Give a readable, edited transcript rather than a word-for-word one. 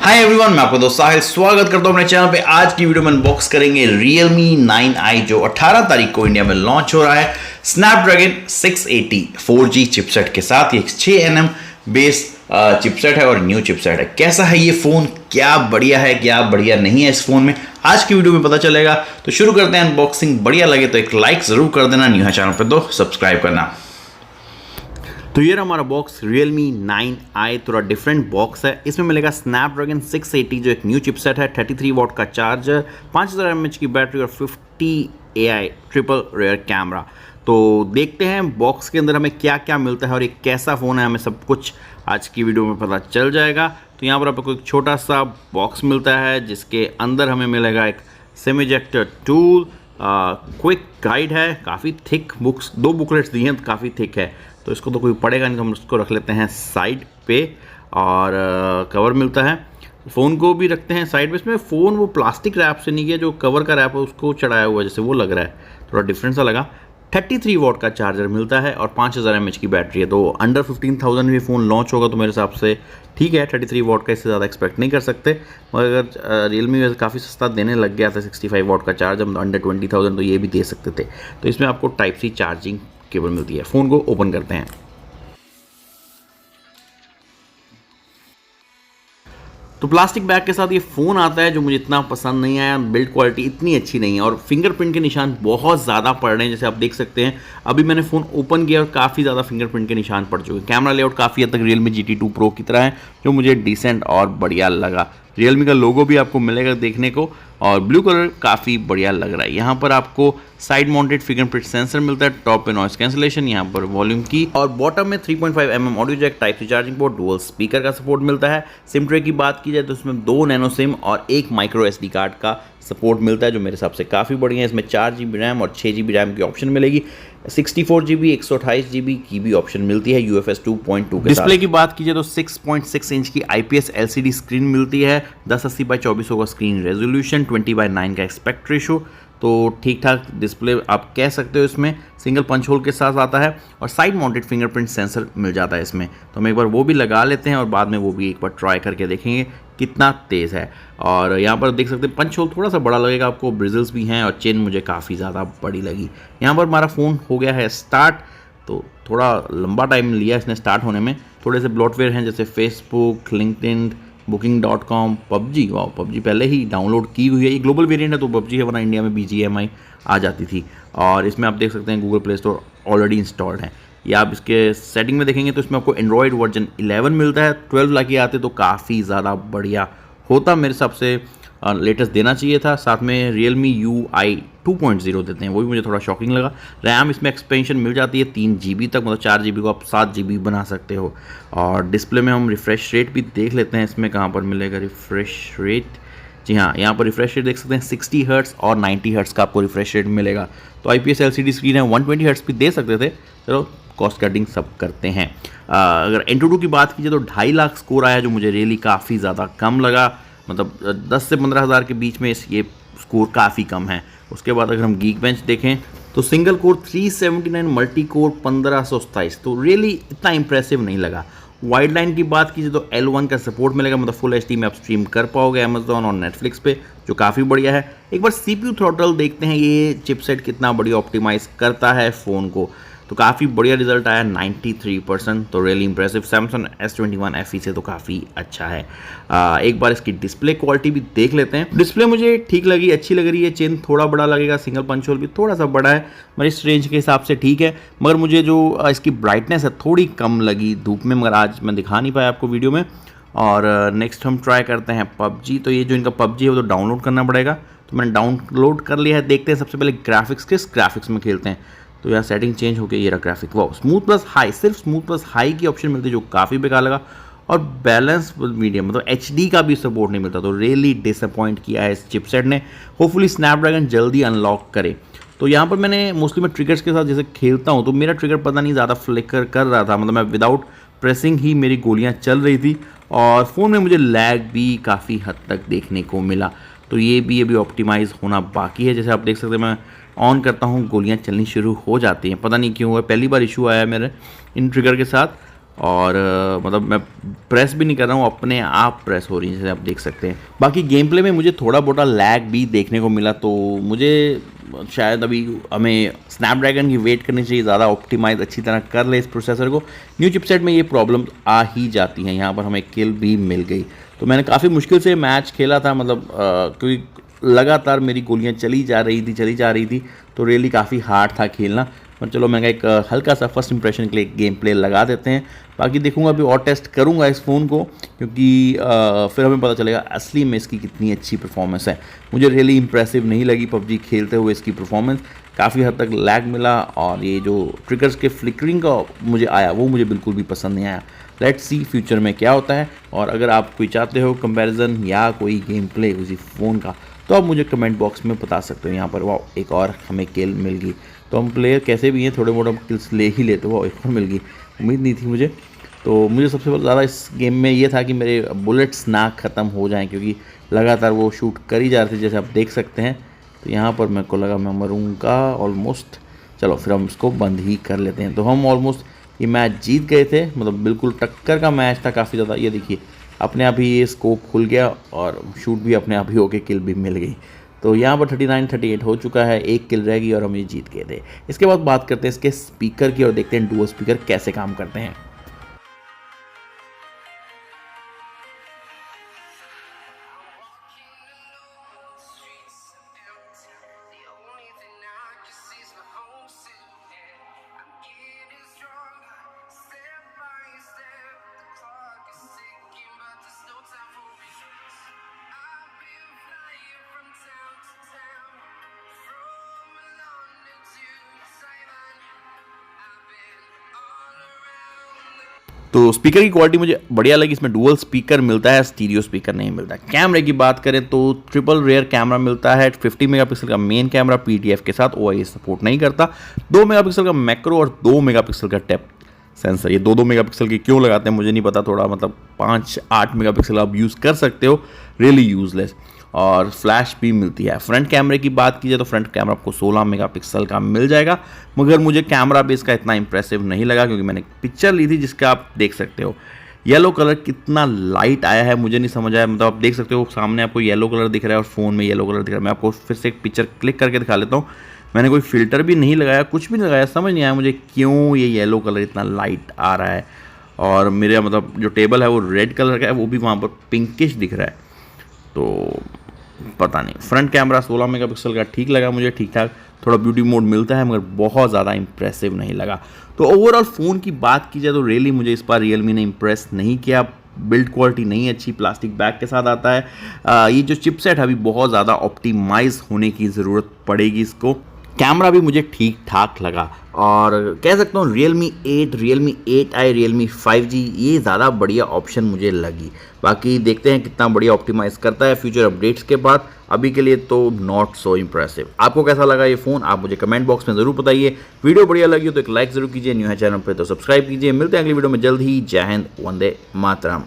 Hi everyone, मैं आपका दोस्त साहिल स्वागत करता हूं अपने चैनल पे। आज की वीडियो में अनबॉक्स करेंगे Realme 9i जो 18 तारीख को इंडिया में लॉन्च हो रहा है Snapdragon 680 4G चिपसेट के साथ। ये 6nm बेस चिपसेट है और न्यू चिपसेट है। कैसा है ये फ़ोन, क्या बढ़िया है क्या बढ़िया नहीं है इस फ़ोन में, आज की वीडियो में पता चलेगा। तो शुरू करते हैं अनबॉक्सिंग। बढ़िया लगे तो एक लाइक ज़रूर कर देना, न्यू है चैनल पर तो सब्सक्राइब करना। तो ये हमारा बॉक्स Realme 9i थोड़ा डिफरेंट बॉक्स है। इसमें मिलेगा Snapdragon 680 जो एक न्यू चिपसेट है, 33 वॉट का चार्जर, 5000 mAh की बैटरी और 50 AI ट्रिपल रेयर कैमरा। तो देखते हैं बॉक्स के अंदर हमें क्या क्या मिलता है और एक कैसा फ़ोन है, हमें सब कुछ आज की वीडियो में पता चल जाएगा। तो यहाँ पर आपको एक छोटा सा बॉक्स मिलता है जिसके अंदर हमें मिलेगा एक SIM ejector tool, quick guide है, काफ़ी थिक बुक्स, 2 बुकलेट्स दी हैं, काफ़ी थिक है तो इसको तो कोई पढ़ेगा नहीं, तो हम उसको रख लेते हैं साइड पे। और कवर मिलता है, फ़ोन को भी रखते हैं साइड में। इसमें फ़ोन वो प्लास्टिक रैप से नहीं किया, जो कवर का रैप है उसको चढ़ाया हुआ है, जैसे वो लग रहा है, थोड़ा डिफरेंट सा लगा। 33 वॉट का चार्जर मिलता है और 5000 mAh की बैटरी है। तो अंडर 15,000 में फफ़ोन लॉन्च होगा तो मेरे हिसाब से ठीक है। 33 वॉट का इससे ज़्यादा एक्सपेक्ट नहीं कर सकते, मगर अगर रियलमी वैसे काफ़ी सस्ता देने लग गया था 65 वॉट का चार्जर, अंडर 20,000 तो ये भी दे सकते थे। तो इसमें आपको टाइप सी चार्जिंग केबल मिलती है। फ़ोन को ओपन करते हैं। तो प्लास्टिक बैग के साथ ये फ़ोन आता है जो मुझे इतना पसंद नहीं आया, बिल्ड क्वालिटी इतनी अच्छी नहीं है और फिंगरप्रिंट के निशान बहुत ज़्यादा पड़ रहे हैं, जैसे आप देख सकते हैं। अभी मैंने फ़ोन ओपन किया और काफ़ी ज़्यादा फिंगरप्रिंट के निशान पड़ चुके हैं। कैमरा लेआउट काफ़ी हद तक Realme GT2 Pro की तरह है, जो मुझे डिसेंट और बढ़िया लगा। Realme का लोगो भी आपको मिलेगा देखने को और ब्लू कलर काफ़ी बढ़िया लग रहा है। यहाँ पर आपको साइड माउंटेड फिंगरप्रिंट सेंसर मिलता है, टॉप पे नॉइस कैंसिलेशन, यहाँ पर वॉल्यूम की और बॉटम में 3.5 mm audio jack, type C charging port, dual speaker का सपोर्ट मिलता है। सिम ट्रे की बात की जाए तो इसमें 2 नैनो सिम और 1 माइक्रो SD कार्ड का सपोर्ट मिलता है, जो मेरे हिसाब से काफ़ी बढ़िया है। इसमें 4 GB रैम और 6 GB रैम की ऑप्शन मिलेगी। 64 GB 128 GB की भी ऑप्शन मिलती है UFS 2.2 के साथ। डिस्प्ले की बात कीजिए तो 6.6 इंच की IPS LCD स्क्रीन मिलती है, 1080x2400 का स्क्रीन रेजोल्यूशन, 20:9 का एस्पेक्ट रेशो। तो ठीक ठाक डिस्प्ले आप कह सकते हो। इसमें सिंगल पंच होल के साथ आता है और साइड माउंटेड फिंगरप्रिंट सेंसर मिल जाता है इसमें। तो हम एक बार वो भी लगा लेते हैं और बाद में वो भी एक बार ट्राई करके देखेंगे कितना तेज़ है। और यहाँ पर देख सकते हैं पंच होल थोड़ा सा बड़ा लगेगा आपको, ब्रिजल्स भी हैं और चेन मुझे काफ़ी ज़्यादा बड़ी लगी। यहाँ पर हमारा फ़ोन हो गया है स्टार्ट, तो थोड़ा लंबा टाइम लिया इसने स्टार्ट होने में। थोड़े से ब्लॉटवेयर हैं जैसे फेसबुक, लिंक्डइन, Booking.com, PUBG। वाह, PUBG पहले ही डाउनलोड की हुई है। ये ग्लोबल वेरिएंट है तो PUBG है, वरना इंडिया में BGMI आ जाती थी। और इसमें आप देख सकते हैं Google play store already installed है। या आप इसके सेटिंग में देखेंगे तो इसमें आपको एंड्रॉयड वर्जन 11 मिलता है। 12 लाके आते तो काफ़ी ज़्यादा बढ़िया होता, मेरे हिसाब से लेटेस्ट देना चाहिए था। साथ में Realme UI 2.0 देते हैं, वो भी मुझे थोड़ा शॉकिंग लगा। रैम इसमें एक्सपेंशन मिल जाती है 3 GB तक, मतलब 4 GB को आप 7 GB बना सकते हो। और डिस्प्ले में हम रिफ़्रेश रेट भी देख लेते हैं, इसमें कहाँ पर मिलेगा रिफ़्रेश रेट। जी हाँ, यहाँ पर रिफ़्रेश रेट देख सकते हैं 60 हर्ट्ज़ और 90 हर्ट्ज़ का आपको रिफ़्रेश रेट मिलेगा। तो IPS LCD स्क्रीन है, 120 हर्ट्ज़ भी दे सकते थे, चलो कॉस्ट कटिंग सब करते हैं। अगर Antutu की बात कीजिए तो 2.5 लाख स्कोर आया, जो मुझे रियली काफ़ी ज़्यादा कम लगा। मतलब 10 से 15 हज़ार के बीच में ये स्कोर काफ़ी कम है। उसके बाद अगर हम Geekbench देखें तो सिंगल कोर 379, मल्टी कोर 1527, तो रियली इतना इंप्रेसिव नहीं लगा। वाइड लाइन की बात कीजिए तो L1 का सपोर्ट मिलेगा, मतलब फुल HD में आप स्ट्रीम कर पाओगे Amazon और Netflix पे, जो काफ़ी बढ़िया है। एक बार CPU थ्रॉटल देखते हैं, ये चिपसेट कितना बढ़िया ऑप्टिमाइज़ करता है फ़ोन को। तो काफ़ी बढ़िया रिजल्ट आया 93%, तो really impressive. Samsung S21 FE से तो काफ़ी अच्छा है। एक बार इसकी डिस्प्ले क्वालिटी भी देख लेते हैं। डिस्प्ले मुझे ठीक लगी, अच्छी लग रही है। चेन थोड़ा बड़ा लगेगा, सिंगल पंच होल भी थोड़ा सा बड़ा है, मेरी इस रेंज के हिसाब से ठीक है। मगर मुझे जो इसकी ब्राइटनेस है थोड़ी कम लगी धूप में, मगर आज मैं दिखा नहीं पाया आपको वीडियो में। और नेक्स्ट हम ट्राई करते हैं PUBG। तो ये जो इनका PUBG है वो तो डाउनलोड करना पड़ेगा, तो मैंने डाउनलोड कर लिया है। देखते हैं सबसे पहले ग्राफिक्स, किस ग्राफिक्स में खेलते हैं। तो यहाँ सेटिंग चेंज हो गई, ये रहा ग्राफिक। वाह, स्मूथ प्लस हाई, सिर्फ स्मूथ प्लस हाई की ऑप्शन मिलती है, जो काफ़ी बेकार लगा। और बैलेंस मीडियम, मतलब HD का भी सपोर्ट नहीं मिलता, तो रियली डिसअपॉइंट किया है इस चिपसेट ने। होपफुली स्नैपड्रैगन जल्दी अनलॉक करे। तो यहाँ पर मैंने मोस्टली मैं ट्रिगर्स के साथ जैसे खेलता हूँ तो मेरा ट्रिगर पता नहीं ज़्यादा फ्लिकर कर रहा था, मतलब मैं विदाउट प्रेसिंग ही मेरी गोलियाँ चल रही थी और फ़ोन में मुझे लैग भी काफ़ी हद तक देखने को मिला। तो ये भी अभी ऑप्टिमाइज़ होना बाकी है। जैसे आप देख सकते हैं मैं ऑन करता हूँ, गोलियाँ चलनी शुरू हो जाती हैं, पता नहीं क्यों हुआ, पहली बार इशू आया है मेरे इन ट्रिगर के साथ। और मतलब मैं प्रेस भी नहीं कर रहा हूँ, अपने आप प्रेस हो रही है जैसे आप देख सकते हैं। बाकी गेम प्ले में मुझे थोड़ा बहुत लैग भी देखने को मिला, तो मुझे शायद अभी हमें स्नैपड्रैगन की वेट करनी चाहिए, ज़्यादा ऑप्टिमाइज अच्छी तरह कर ले इस प्रोसेसर को। न्यू चिपसेट में ये प्रॉब्लम आ ही जाती हैं। यहाँ पर हमें किल भी मिल गई, तो मैंने काफ़ी मुश्किल से मैच खेला था, मतलब क्योंकि लगातार मेरी गोलियाँ चली जा रही थी, तो रियली काफ़ी हार्ड था खेलना। पर चलो मैंने एक हल्का सा फर्स्ट इंप्रेशन के लिए गेम प्ले लगा देते हैं। बाकी देखूंगा, अभी और टेस्ट करूंगा इस फ़ोन को, क्योंकि फिर हमें पता चलेगा असली में इसकी कितनी अच्छी परफॉर्मेंस है। मुझे रियली इंप्रेसिव नहीं लगी पबजी खेलते हुए इसकी परफॉर्मेंस, काफ़ी हद तक लैग मिला, और ये जो ट्रिगर्स के फ्लिकरिंग का मुझे आया वो मुझे बिल्कुल भी पसंद नहीं आया। लेट्स सी फ्यूचर में क्या होता है। और अगर आप कोई चाहते हो कंपैरिजन या कोई गेम प्ले उसी फ़ोन का, तो आप मुझे कमेंट बॉक्स में बता सकते हो। यहाँ पर वाह, एक और हमें किल मिल गई। तो हम प्लेयर कैसे भी हैं, थोड़े मोटे किल्स ले ही लेते, वो एक और मिल गई, उम्मीद नहीं थी मुझे। तो मुझे सबसे ज़्यादा इस गेम में ये था कि मेरे बुलेट्स ना ख़त्म हो जाएं, क्योंकि लगातार वो शूट कर ही जा रहे थे जैसे आप देख सकते हैं। तो यहाँ पर मेरे को लगा मैं मरूँगा ऑलमोस्ट। चलो फिर हम इसको बंद ही कर लेते हैं। तो हम ऑलमोस्ट ये मैच जीत गए थे, मतलब बिल्कुल टक्कर का मैच था काफ़ी ज़्यादा। ये देखिए अपने आप ही ये स्कोप खुल गया और शूट भी अपने आप ही होके किल भी मिल गई। तो यहाँ पर 39-38 हो चुका है, एक किल रह गई और हम ये जीत गए थे। इसके बाद बात करते हैं इसके स्पीकर की और देखते हैं डुअल स्पीकर कैसे काम करते हैं। तो स्पीकर की क्वालिटी मुझे बढ़िया लगी, इसमें डुअल स्पीकर मिलता है, स्टीरियो स्पीकर नहीं मिलता। कैमरे की बात करें तो ट्रिपल रेयर कैमरा मिलता है, 50 मेगापिक्सल का मेन कैमरा पीटीएफ के साथ, ओआईएस सपोर्ट नहीं करता। 2 मेगापिक्सल का मैक्रो और 2 मेगापिक्सल का डेप्थ सेंसर। ये 2-2 मेगापिक्सल की क्यों लगाते हैं मुझे नहीं पता, थोड़ा मतलब 5-8 मेगापिक्सल आप यूज़ कर सकते हो, रियली यूजलेस। और फ्लैश भी मिलती है। फ्रंट कैमरे की बात की जाए तो फ्रंट कैमरा आपको 16 मेगापिक्सल का मिल जाएगा, मगर मुझे कैमरा बेस का इतना इंप्रेसिव नहीं लगा, क्योंकि मैंने पिक्चर ली थी जिसका आप देख सकते हो येलो कलर कितना लाइट आया है, मुझे नहीं समझ आया। मतलब आप देख सकते हो सामने आपको येलो कलर दिख रहा है और फ़ोन में येलो कलर दिख रहा है। मैं आपको फिर से एक पिक्चर क्लिक करके दिखा लेता हूँ। मैंने कोई फ़िल्टर भी नहीं लगाया, कुछ भी नहीं लगाया, समझ नहीं आया मुझे क्यों ये येलो कलर इतना लाइट आ रहा है। और मेरा मतलब जो टेबल है वो रेड कलर का है, वो भी वहाँ पर पिंकिश दिख रहा है, तो पता नहीं। फ्रंट कैमरा 16 मेगापिक्सल का ठीक लगा मुझे, ठीक ठाक, थोड़ा ब्यूटी मोड मिलता है, मगर बहुत ज़्यादा इंप्रेसिव नहीं लगा। तो ओवरऑल फ़ोन की बात की जाए तो रियली मुझे इस बार रियलमी ने इंप्रेस नहीं किया। बिल्ड क्वालिटी नहीं अच्छी, प्लास्टिक बैग के साथ आता है। ये जो चिपसेट है अभी बहुत ज़्यादा ऑप्टिमाइज होने की ज़रूरत पड़ेगी इसको। कैमरा भी मुझे ठीक ठाक लगा, और कह सकता हूँ Realme 8, Realme 8i, Realme 5G ये ज़्यादा बढ़िया ऑप्शन मुझे लगी। बाकी देखते हैं कितना बढ़िया ऑप्टिमाइज़ करता है फ्यूचर अपडेट्स के बाद। अभी के लिए तो नॉट सो इम्प्रेसिव। आपको कैसा लगा ये फ़ोन, आप मुझे कमेंट बॉक्स में ज़रूर बताइए। वीडियो बढ़िया लगी हो तो एक लाइक ज़रूर कीजिए, न्यू है चैनल पर तो सब्सक्राइब कीजिए। मिलते हैं अगली वीडियो में जल्द ही। जय हिंद, वंदे मातरम।